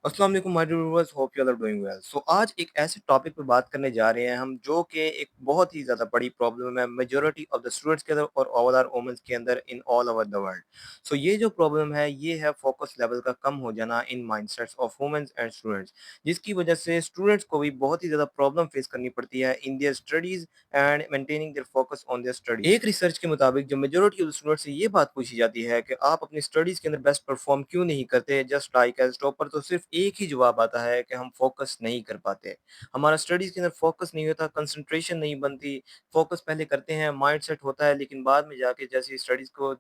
अस्सलाम वालेकुम my dear viewers, hope you all are doing well. So आज एक ऐसे टॉपिक पे बात करने जा रहे हैं हम जो कि एक बहुत ही ज़्यादा बड़ी प्रॉब्लम है मेजॉरिटी ऑफ द स्टूडेंट्स के अंदर और ओवरऑल वुमेन्स के अंदर in all over the world. So ये जो प्रॉब्लम है ये है फोकस लेवल का कम हो जाना in mindsets of womens and students, जिसकी वजह से स्टूडेंट्स को भी बहुत ही ज़्यादा प्रॉब्लम फेस करनी पड़ती है in their studies and maintaining their focus on their study. एक रिसर्च के मुताबिक जो मेजॉरिटी ऑफ द स्टूडेंट्स से ये बात पूछी जाती है कि आप अपनी स्टडीज़ के अंदर बेस्ट परफॉर्म क्यों नहीं करते जस्ट लाइक एज़ टॉपर, तो सिर्फ एक ही जवाब आता है कि हम फ़ोकस नहीं कर पाते। हमारा स्टडीज़ के अंदर फ़ोकस नहीं होता, कंसंट्रेशन नहीं बनती, फ़ोकस पहले करते हैं, माइंडसेट होता है, लेकिन बाद में जाके जैसे स्टडीज़ को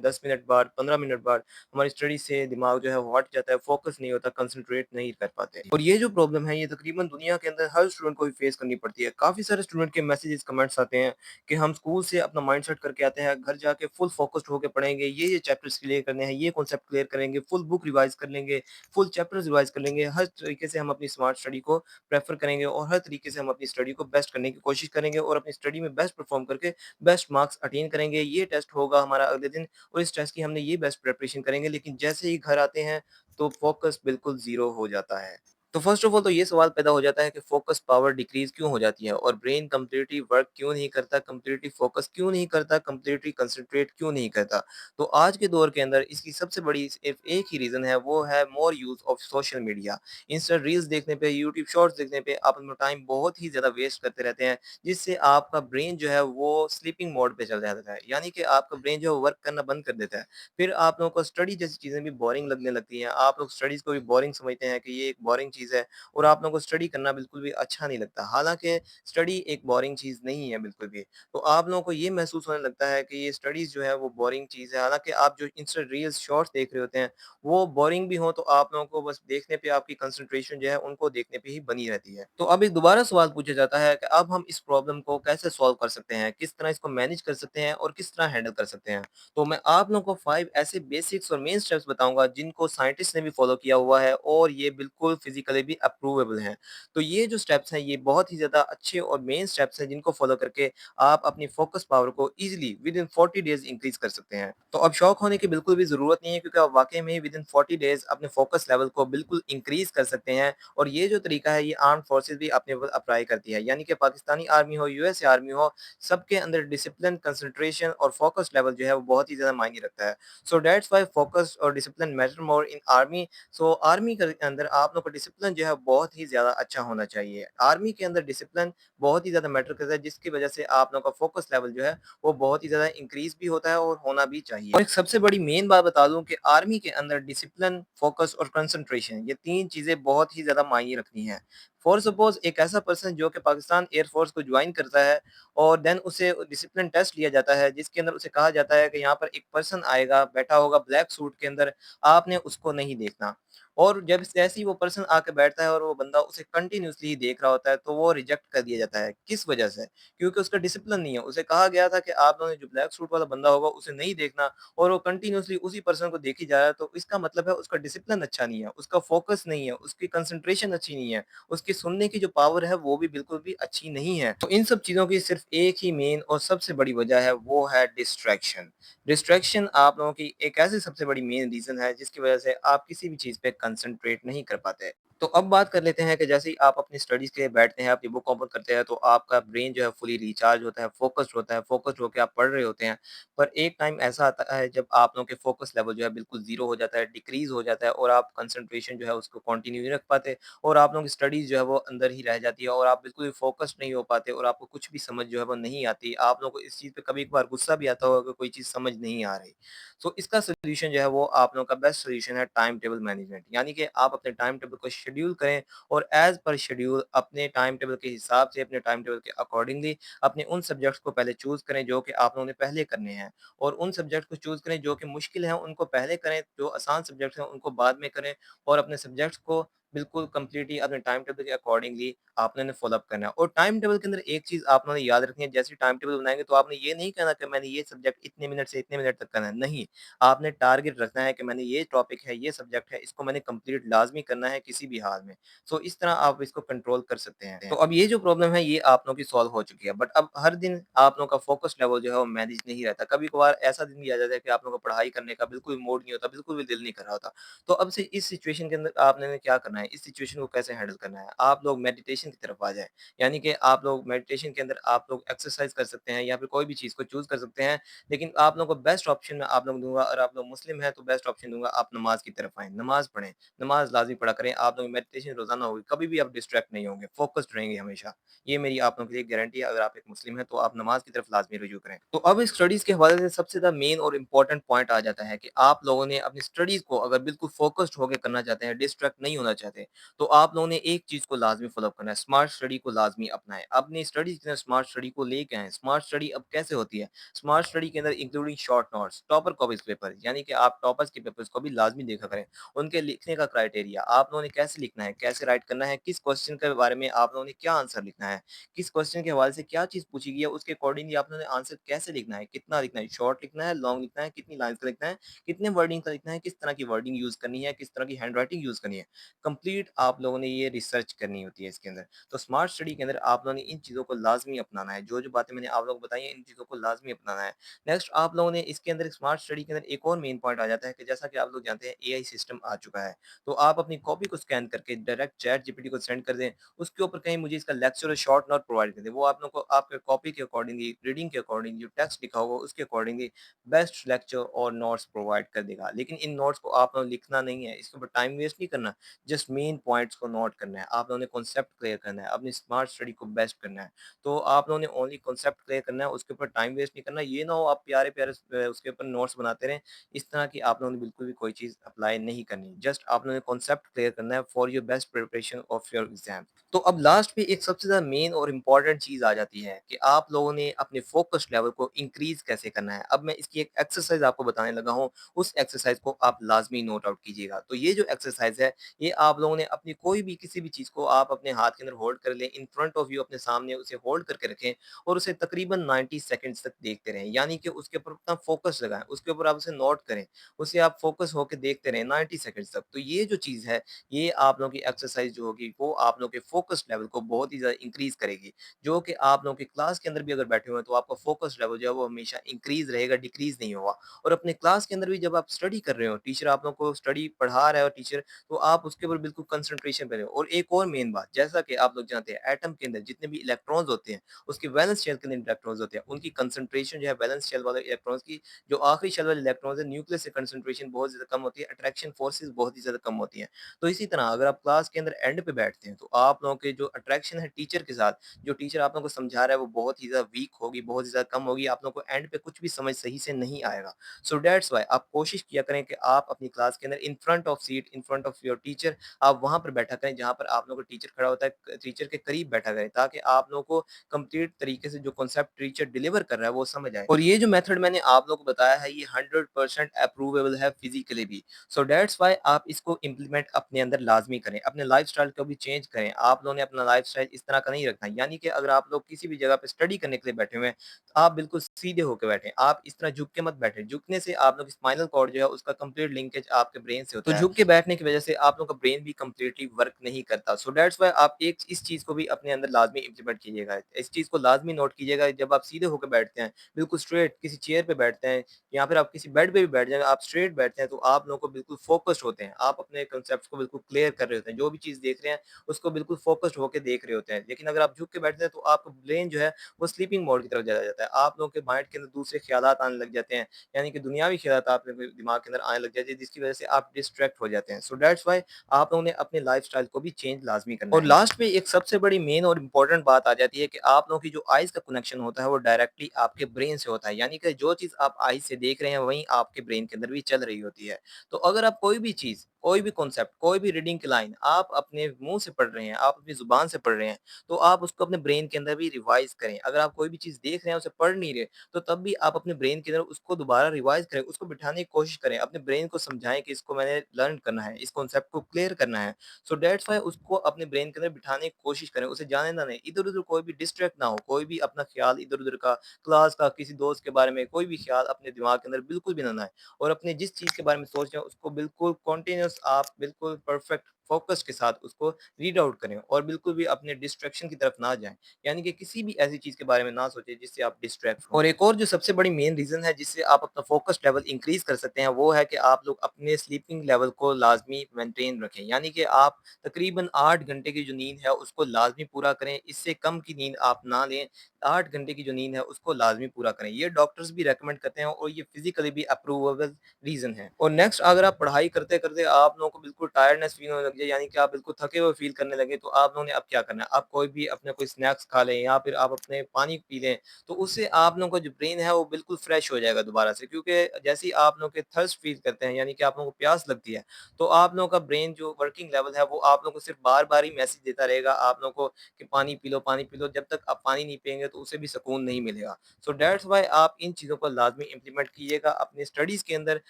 10 मिनट बाद, 15 मिनट बाद हमारी स्टडी से दिमाग जो है वो हट जाता है, फ़ोकस नहीं होता, कंसंट्रेट नहीं कर पाते। और ये जो प्रॉब्लम है ये तकरीबन दुनिया के अंदर हर स्टूडेंट को भी फेस करनी पड़ती है। काफ़ी सारे स्टूडेंट के मैसेजेस, कमेंट्स आते हैं कि हम स्कूल से अपना माइंडसेट करके आते हैं, घर जाके फुल फ़ोकस्ड होके पढ़ेंगे, ये चैप्टर्स क्लियर करने हैं, ये कॉन्सेप्ट क्लियर करेंगे, फुल बुक रिवाइज़ कर लेंगे, फुल चैप्टर्स रिवाइज़ कर लेंगे। हर तरीके से हम अपनी स्मार्ट स्टडी को प्रेफ़र करेंगे और हर तरीके से हम अपनी स्टडी को बेस्ट करने की कोशिश करेंगे और अपनी स्टडी में बेस्ट परफ़ॉर्म करके बेस्ट मार्क्स अटेन करेंगे। ये टेस्ट होगा हमारा अगले दिन और इस टेस्ट की हमने ये बेस्ट प्रिपरेशन करेंगे, लेकिन जैसे ही घर आते हैं, तो फ़ोकस बिल्कुल ज़ीरो हो जाता है। तो फर्स्ट ऑफ ऑल तो ये सवाल पैदा हो जाता है कि फ़ोकस पावर डिक्रीज़ क्यों हो जाती है और ब्रेन कंप्लीटली वर्क क्यों नहीं करता, कंप्लीटली फ़ोकस क्यों नहीं करता, कंप्लीटली कंसंट्रेट क्यों नहीं करता। तो आज के दौर के अंदर इसकी सबसे बड़ी सिर्फ़ एक ही रीज़न है, वो है more use of social media. Insta reels देखने पे, यूट्यूब शॉर्ट्स देखने पे आप अपना टाइम बहुत ही ज़्यादा वेस्ट करते रहते हैं, जिससे आपका ब्रेन जो है वो स्लीपिंग मोड पे चल जाता है। यानी कि आपका ब्रेन जो है वर्क करना बंद कर देता है। फिर आप लोगों को स्टडी जैसी चीज़ें भी बोरिंग लगने लगती हैं। आप लोग स्टडीज़ को भी बोरिंग समझते हैं कि ये एक बोरिंग चीज़ है और आप लोगों को स्टडी करना बिल्कुल भी अच्छा नहीं लगता। हालाँकि स्टडी एक बोरिंग चीज़ नहीं है बिल्कुल भी। तो आप लोगों को ये महसूस होने लगता है कि ये स्टडीज़ जो है वो बोरिंग चीज़ है। हालाँकि आप जो इंस्टा रील्स, शॉर्ट्स देख रहे होते हैं, वो बोरिंग भी हो तो आप लोगों को बस देखने पे आपकी कंसंट्रेशन जो है उनको देखने पे ही बनी रहती है। तो अब एक दोबारा सवाल पूछा जाता है कि अब हम इस प्रॉब्लम को कैसे सॉल्व कर सकते हैं? किस तरह इसको मैनेज कर सकते हैं और किस तरह हैंडल कर सकते हैं? तो मैं आप लोगों को 5 ऐसे बेसिक्स और मेन स्टेप्स बताऊँगा जिनको साइंटिस्ट ने भी फॉलो किया हुआ है और ये बिल्कुल फिज़िकली भी अप्रूवेबल हैं। तो ये जो स्टेप्स हैं ये बहुत ही ज़्यादा अच्छे और मेन स्टेप्स हैं जिनको फॉलो करके आप अपनी फोकस पावर को ईज़िली विदिन 40 डेज़ इंक्रीज़ कर सकते हैं। तो अब शॉक होने की बिल्कुल भी ज़रूरत नहीं है, क्योंकि आप वाक़ई में विदिन 40 डेज़ अपने फोकस लेवल को बिल्कुल इंक्रीज़ कर सकते हैं और ये जो तरीका है ये आर्म्ड फोर्सेस भी अपने ऊपर अप्लाई करती है। यानी कि पाकिस्तानी आर्मी हो, यूएस आर्मी हो, सबके अंदर डिसिप्लिन, कंसंट्रेशन और फोकस लेवल जो है वो बहुत ही ज़्यादा मायने रखता है। सो दैट्स व्हाई फोकस और डिसिप्लिन मैटर मोर इन आर्मी। सो आर्मी के अंदर आप लोग का डिसिप्लिन जो है बहुत ही ज़्यादा अच्छा होना चाहिए। आर्मी के अंदर डिसिप्लिन बहुत ही ज़्यादा मैटर करता है, जिसकी वजह से आप लोगों का फोकस लेवल जो है वो बहुत ही ज़्यादा इंक्रीज़ भी होता है और होना भी चाहिए। और एक सबसे बड़ी मेन बात बता दूँ कि आर्मी के अंदर डिसिप्लिन, फोकस और कंसंट्रेशन ये 3 चीज़ें बहुत ही ज़्यादा मायने रखती हैं। फॉर सपोज़ एक ऐसा पर्सन जो कि पाकिस्तान एयर फोर्स को जॉइन करता है और देन उसे डिसिप्लिन टेस्ट लिया जाता है, जिसके अंदर उसे कहा जाता है कि यहाँ पर एक पर्सन आएगा, बैठा होगा ब्लैक सूट के अंदर, आपने उसको नहीं देखना। और जब जैसे ही वो पर्सन आके बैठता है और वो बंदा उसे कंटिन्यूअसली देख रहा होता है, तो वो रिजेक्ट कर दिया जाता है। किस वजह से? क्योंकि उसका डिसिप्लिन नहीं है। उसे कहा गया था कि आप लोगों ने जो ब्लैक सूट वाला बंदा होगा उसे नहीं देखना, और वो कंटिन्यूअसली उसी पर्सन को देखी जा रहा है, तो इसका मतलब है उसका डिसिप्लिन अच्छा नहीं है, उसका फोकस नहीं है, उसकी कंसंट्रेशन अच्छी नहीं है, उसकी सुनने की जो पावर है वो भी बिल्कुल भी अच्छी नहीं है। तो इन सब चीज़ों की सिर्फ़ एक ही मेन और सबसे बड़ी वजह है, वो है डिस्ट्रैक्शन। डिस्ट्रैक्शन आप लोगों की एक ऐसी सबसे बड़ी मेन रीज़न है जिसकी वजह से आप किसी भी चीज़ पे कंसंट्रेट नहीं कर पाते। तो अब बात कर लेते हैं कि जैसे ही आप अपनी स्टडीज़ के लिए बैठते हैं, अपनी बुक ओपन करते हैं, तो आपका ब्रेन जो है फुली रिचार्ज होता है, फ़ोकस्ड होके आप पढ़ रहे होते हैं। पर एक टाइम ऐसा आता है जब आप लोगों के फ़ोकस लेवल जो है बिल्कुल ज़ीरो हो जाता है, डिक्रीज़ हो जाता है और आप कंसंट्रेशन जो है उसको कंटिन्यू नहीं रख पाते और आप लोगों की स्टडीज़ जो है वो अंदर ही रह जाती है और आप बिल्कुल भी फ़ोकस्ड नहीं हो पाते और आपको कुछ भी समझ जो है वो नहीं आती। आप लोगों को इस चीज़ पे कभी-कभार गुस्सा भी आता होगा कि कोई चीज़ समझ नहीं आ रही। सो इसका सॉल्यूशन जो है वो आप लोगों का बेस्ट सॉल्यूशन है टाइम टेबल मैनेजमेंट। यानी कि आप अपने टाइम टेबल को शेड्यूल करें और एज़ पर शेड्यूल अपने टाइम टेबल के हिसाब से, अपने टाइम टेबल के अकॉर्डिंगली अपने उन सब्जेक्ट्स को पहले चूज़ करें जो कि आप लोगों ने पहले करने हैं, और उन सब्जेक्ट को चूज़ करें जो कि मुश्किल हैं उनको पहले करें, जो आसान सब्जेक्ट्स हैं उनको बाद में करें, और अपने सब्जेक्ट्स को बिल्कुल कंप्लीटली अपने टाइम टेबल के अकॉर्डिंगली आपने उन्हें फ़ॉलो अप करना है और टाइम टेबल के अंदर एक चीज़ आपने याद रखनी है, जैसे टाइम टेबल बनाएँगे तो आपने ये नहीं कहना कि मैंने ये सब्जेक्ट इतने मिनट से इतने मिनट तक करना है, नहीं। आपने टारगेट रखना है कि मैंने ये टॉपिक है, ये सब्जेक्ट है, इसको मैंने कंप्लीट लाज़मी करना है किसी भी हाल में। सो इस तरह आप इसको कंट्रोल कर सकते हैं। तो अब ये जो प्रॉब्लम है ये आप लोगों की सॉल्व हो चुकी है, बट अब हर दिन आप लोगों का फ़ोकस लेवल जो है वो मैनेज नहीं रहता। कभी-कभार ऐसा दिन भी आ जाता है कि आप लोगों को पढ़ाई करने का बिल्कुल भी मूड नहीं होता, बिल्कुल भी दिल नहीं कर रहा होता। तो अब से इस सिचुएशन के अंदर आपने क्या करना है, इस सिचुएशन को कैसे हैंडल करना है? आप लोग मेडिटेशन की तरफ आ जाएँ। यानी कि आप लोग मेडिटेशन के अंदर आप लोग एक्सरसाइज़ कर सकते हैं या फिर कोई भी चीज़ को चूज़ कर सकते हैं। लेकिन आप लोगों को बेस्ट ऑप्शन मैं आप लोगों को दूँगा, और आप लोग मुस्लिम हैं तो बेस्ट ऑप्शन दूँगा, आप नमाज़ की तरफ आएँ, नमाज़ पढ़ें, नमाज़ लाज़मी पढ़ा करें। आप लोग मेडिटेशन रोज़ाना होगी, कभी भी आप डिस्ट्रैक्ट नहीं होंगे, फ़ोकस्ड रहेंगे हमेशा। ये मेरी आप लोगों के लिए गारंटी है, अगर आप एक मुस्लिम हैं तो आप नमाज़ की तरफ लाज़मी रुजू करें। तो अब स्टडीज़ के हवाले से सबसे ज़्यादा मेन और इम्पोर्टेंट पॉइंट आ जाता है कि आप लोगों ने अपनी स्टडीज़ को अगर बिल्कुल फ़ोकस्ड होके करना चाहते हैं, डिस्ट्रैक्ट नहीं होना चाहते, तो आप लोगों ने एक चीज़ को लाज़मी फ़ॉलो करना है, स्मार्ट स्टडी को लाज़मी अपनाएँ। अपनी स्टडीज़ के अंदर स्मार्ट स्टडी को लेके आएँ। स्मार्ट स्टडी अब कैसे होती है? स्मार्ट स्टडी के अंदर including short notes, topper copies paper, यानी कि आप टॉपर्स के पेपर्स को भी लाज़मी देखा करें। उनके लिखने का क्राइटेरिया, आप लोगों ने कैसे लिखना है, कैसे राइट करना है, किस क्वेश्चन के बारे में आप लोगों ने क्या आंसर लिखना है, किस क्वेश्चन के हवाले से क्या चीज़ पूछी गई है, उसके अकॉर्डिंगली आप लोगों ने आंसर कैसे लिखना है, कितना लिखना है, शॉर्ट लिखना है, लॉन्ग लिखना है, कितनी लाइन्स का लिखना है, कितने वर्डिंग का लिखना है, किस तरह की वर्डिंग यूज़ करनी है, किस तरह की हैंडराइटिंग यूज़ करनी है। कंप्लीट आप लोगों ने ये रिसर्च करनी होती है इसके अंदर। तो स्मार्ट स्टडी के अंदर आप लोगों ने इन चीज़ों को लाज़मी अपनाना है। जो-जो बातें मैंने आप लोगों को बताई हैं, इन चीज़ों को लाज़मी अपनाना है। नेक्स्ट आप लोगों ने इसके अंदर स्मार्ट स्टडी के अंदर एक और मेन पॉइंट आ जाता है कि जैसा कि आप लोग जानते हैं एआई सिस्टम आ चुका है। तो आप अपनी कॉपी को स्कैन करके डायरेक्ट चैट जीपीटी को सेंड कर दें। उसके ऊपर कहीं मुझे इसका लेक्चर और शॉर्ट नोट प्रोवाइड कर दें। वो आप लोगों को आपके कॉपी के अकॉर्डिंगली, रीडिंग के अकॉर्डिंग जो टेक्स्ट लिखा होगा उसके अकॉर्डिंगली बेस्ट लेक्चर और नोट्स प्रोवाइड कर देगा। लेकिन इन नोट्स को आप लोगों ने लिखना नहीं है, इसके ऊपर टाइम वेस्ट नहीं करना, जस्ट मेन पॉइंट्स को नोट करना है। आप लोगों ने कॉन्सेप्ट क्लियर करना है, अपनी स्मार्ट स्टडी को बेस्ट करना है। तो आप लोगों ने ओनली कॉन्सेप्ट क्लियर करना है, उसके ऊपर टाइम वेस्ट नहीं करना। ये ना हो आप प्यारे-प्यारे उसके ऊपर नोट्स बनाते रहें, इस तरह की आप लोगों ने बिल्कुल भी कोई चीज़ अप्लाई नहीं करनी। जस्ट आप लोगों ने कॉन्सेप्ट क्लियर करना है for your best preparation of your exam. तो अब लास्ट पे एक सबसे ज़्यादा मेन और इम्पोर्टेंट चीज़ आ जाती है कि आप लोगों ने अपने फ़ोकस लेवल को इंक्रीज़ कैसे करना है। अब मैं इसकी एक एक्सरसाइज़ आपको बताने लगा हूँ, उस एक्सरसाइज़ को आप लाज़मी नोट आउट कीजिएगा। तो ये जो एक्सरसाइज़ है, ये आप लोगों ने अपनी कोई भी किसी भी चीज़ को आप अपने हाथ के अंदर होल्ड कर लें, इन फ्रंट ऑफ यू अपने सामने उसे होल्ड करके रखें और उसे तकरीबन 90 सेकंड्स तक देखते रहें। यानी कि उसके ऊपर अपना फ़ोकस लगाएँ, उसके ऊपर आप उसे नोट करें, उसे आप फ़ोकस होके देखते रहें 90 सेकंड्स तक। तो ये जो चीज़ है, ये आप लोगों की एक्सरसाइज़ जो होगी, वो आप लोगों के फ़ोकस लेवल को बहुत ही ज़्यादा इंक्रीज़ करेगी। जो कि आप लोगों की क्लास के अंदर भी अगर बैठे हुए हैं, तो आपका फ़ोकस लेवल जो है, वो हमेशा इंक्रीज़ रहेगा, डिक्रीज़ नहीं होगा। और अपने क्लास के अंदर भी जब आप स्टडी कर रहे हो, टीचर आप लोगों को स्टडी पढ़ा रहा है और टीचर, तो आप उसके ऊपर बिल्कुल कंसंट्रेशन करें। और एक और मेन बात, जैसा कि आप लोग जानते हैं एटम के अंदर जितने भी इलेक्ट्रॉन्स होते हैं, उसके वैलेंस शेल के अंदर इलेक्ट्रॉन्स होते हैं, उनकी कंसंट्रेशन जो है वैलेंस शेल वाले इलेक्ट्रॉन्स की, जो आखिरी शेल वाले इलेक्ट्रॉन्स है, न्यूक्लियस से कंसंट्रेशन बहुत ज़्यादा कम होती है, अट्रैक्शन फोर्सेस बहुत ही ज़्यादा कम होती हैं। तो इसी तरह अगर आप क्लास के अंदर एंड पे बैठते हैं, तो आप लोगों के जो अट्रैक्शन है टीचर के साथ, जो टीचर आप लोगों को समझा रहा है, वो बहुत ही ज़्यादा वीक होगी, बहुत ही ज़्यादा कम होगी, आप लोगों को एंड पे कुछ भी समझ सही से नहीं आएगा। सो दैट्स व्हाई आप कोशिश किया करें कि आप अपनी क्लास के अंदर in front of seat, in front of your teacher, आप वहाँ पर बैठा करें जहाँ पर आप लोगों को टीचर खड़ा होता है, टीचर के करीब बैठा करें, ताकि आप लोगों को कंप्लीट तरीके से जो कॉन्सेप्ट टीचर डिलीवर कर रहा है वो समझ आए। और ये जो मेथड मैंने आप लोगों को बताया है, ये 100% अप्रूवेबल है फिजिकली भी। सो दैट्स व्हाई आप इसको इम्प्लीमेंट अपने अंदर लाज़मी करें, अपने लाइफ़स्टाइल को भी चेंज करें। आप लोगों ने अपना लाइफ़स्टाइल इस तरह का नहीं रखना है, यानी कि अगर आप लोग किसी भी जगह पे स्टडी करने के लिए बैठे हुए हैं, तो आप बिल्कुल सीधे होके बैठें। आप इस तरह झुक के मत बैठें, झुकने से आप लोग स्पाइनल कॉर्ड जो है उसका कंप्लीट लिंकेज आपके ब्रेन से होता है। तो झुक के बैठने की वजह से आप लोग का ब्रेन भी कंप्लीटली वर्क नहीं करता। सो दैट्स व्हाई आप एक इस चीज़ को भी अपने अंदर लाज़मी इम्प्लीमेंट कीजिएगा। इस चीज़ को लाज़मी नोट कीजिएगा, जब आप सीधे होके बैठते हैं, बिल्कुल स्ट्रेट किसी चेयर पे बैठते हैं या फिर आप किसी बेड पे भी बैठ जाएँ, आप स्ट्रेट बैठते हैं, तो आप लोगों को बिल्कुल फ़ोकस्ड होते हैं। आप अपने कांसेप्ट्स को बिल्कुल क्लियर कर रहे होते हैं। जो भी चीज़ देख रहे हैं, उसको बिल्कुल फ़ोकस्ड होके देख रहे होते हैं। लेकिन अगर आप झुक के बैठते हैं, तो आपका ब्रेन जो है, वो स्लीपिंग मोड की तरफ चला जाता है। आप लोगों के माइंड के अंदर दूसरे ख़्यालात आने लग जाते हैं, यानी कि दुनियावी ख़्यालात आपके दिमाग के अंदर आने लग जाते हैं, जिसकी वजह से आप डिस्ट्रैक्ट हो जाते हैं। सो दैट्स व्हाई आप लोगों ने अपने लाइफ़स्टाइल को भी चेंज लाज़मी करना है। और लास्ट में एक सबसे बड़ी मेन और इम्पोर्टेंट बात आ जाती है कि आप लोगों की जो आइज़ का कनेक्शन होता है, वो डायरेक्टली आपके ब्रेन से होता है। यानी कि जो चीज़ आप आइज़ से देख रहे हैं, वहीं आपके ब्रेन के अंदर भी चल रही होती है। तो अगर आप कोई भी चीज़ कोई भी कॉन्सेप्ट, कोई भी रीडिंग की लाइन आप अपने मुँह से पढ़ रहे हैं, आप अपनी ज़ुबान से पढ़ रहे हैं, तो आप उसको अपने ब्रेन के अंदर भी रिवाइज़ करें। अगर आप कोई भी चीज़ देख रहे हैं, उसे पढ़ नहीं रहे, तो तब भी आप अपने ब्रेन के अंदर उसको दोबारा रिवाइज़ करें, उसको बिठाने की कोशिश करें, अपने ब्रेन को समझाएँ कि इसको मैंने लर्न करना है, इस कॉन्सेप्ट को क्लियर करना है। सो दैट्स व्हाई उसको अपने ब्रेन के अंदर बिठाने की कोशिश करें, उसे जाने ना दें, इधर-उधर कोई भी डिस्ट्रैक्ट ना हो, कोई भी अपना ख़्याल इधर-उधर का, क्लास का, किसी दोस्त के बारे में कोई भी ख़्याल अपने दिमाग के अंदर बिल्कुल भी ना आए और अपने जिस चीज़ के बारे में सोच रहे हो उसको बिल्कुल कंटीन्यूअस आप बिल्कुल परफेक्ट फ़ोकस के साथ उसको रीड आउट करें और बिल्कुल भी अपने डिस्ट्रैक्शन की तरफ ना जाएँ। यानी कि किसी भी ऐसी चीज़ के बारे में ना सोचें जिससे आप डिस्ट्रैक्ट हों। और एक और जो सबसे बड़ी मेन रीज़न है जिससे आप अपना फ़ोकस लेवल इंक्रीज़ कर सकते हैं, वो है कि आप लोग अपने स्लीपिंग लेवल को लाज़मी मेंटेन रखें। यानी कि आप तकरीबन 8 घंटे की जो नींद है उसको लाज़मी पूरा करें, इससे कम की नींद आप ना लें। 8 घंटे की जो नींद है उसको लाज़मी पूरा करें। ये डॉक्टर्स भी रिकमेंड करते हैं और ये फिज़िकली भी अप्रूवेबल रीज़न है। और नेक्स्ट अगर आप पढ़ाई करते-करते आप लोगों को बिल्कुल टायर्डनेस फ़ील होने लग जाए, यानी कि आप बिल्कुल थके हुए फ़ील करने लगे, तो आप लोगों ने अब क्या करना है? आप कोई भी अपने कोई स्नैक्स खा लें या फिर आप अपने पानी पी लें, तो उससे आप लोगों का जो ब्रेन है वो बिल्कुल फ्रेश हो जाएगा दोबारा से। क्योंकि जैसे ही आप लोग के थर्स्ट फ़ील करते हैं, यानी कि आप लोगों को प्यास लगती है, तो आप लोगों का ब्रेन जो वर्किंग लेवल है वो आप लोगों को सिर्फ़ बार-बार ही मैसेज देता रहेगा आप लोगों को कि पानी पी लो। जब तक आप पानी नहीं पिएँगे तो उसे भी सुकून नहीं मिलेगा। सो दैट्स व्हाई आप इन चीज़ों को लाज़मी इम्प्लीमेंट कीजिएगा अपनी स्टडीज़ के अंदर।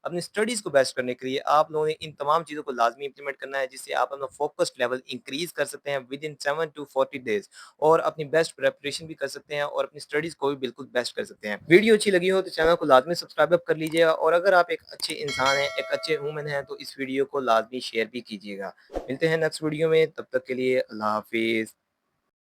अपनी स्टडीज़ को बेस्ट करने के लिए आप लोगों ने इन तमाम चीज़ों को लाज़मी इम्प्लीमेंट करना है, जिससे आप अपना फ़ोकस लेवल इंक्रीज़ कर सकते हैं विदिन 7 टू 40 डेज़ और अपनी बेस्ट प्रिपरेशन भी कर सकते हैं और अपनी स्टडीज़ को भी बिल्कुल बेस्ट कर सकते हैं। वीडियो अच्छी लगी हो तो चैनल को लाज़मी सब्सक्राइब अप कर लीजिएगा और अगर आप एक अच्छे इंसान हैं, एक अच्छे ह्यूमन हैं, तो इस वीडियो को लाज़मी शेयर भी कीजिएगा। मिलते हैं नेक्स्ट वीडियो में, तब तक के लिए अल्लाह हाफ़िज़।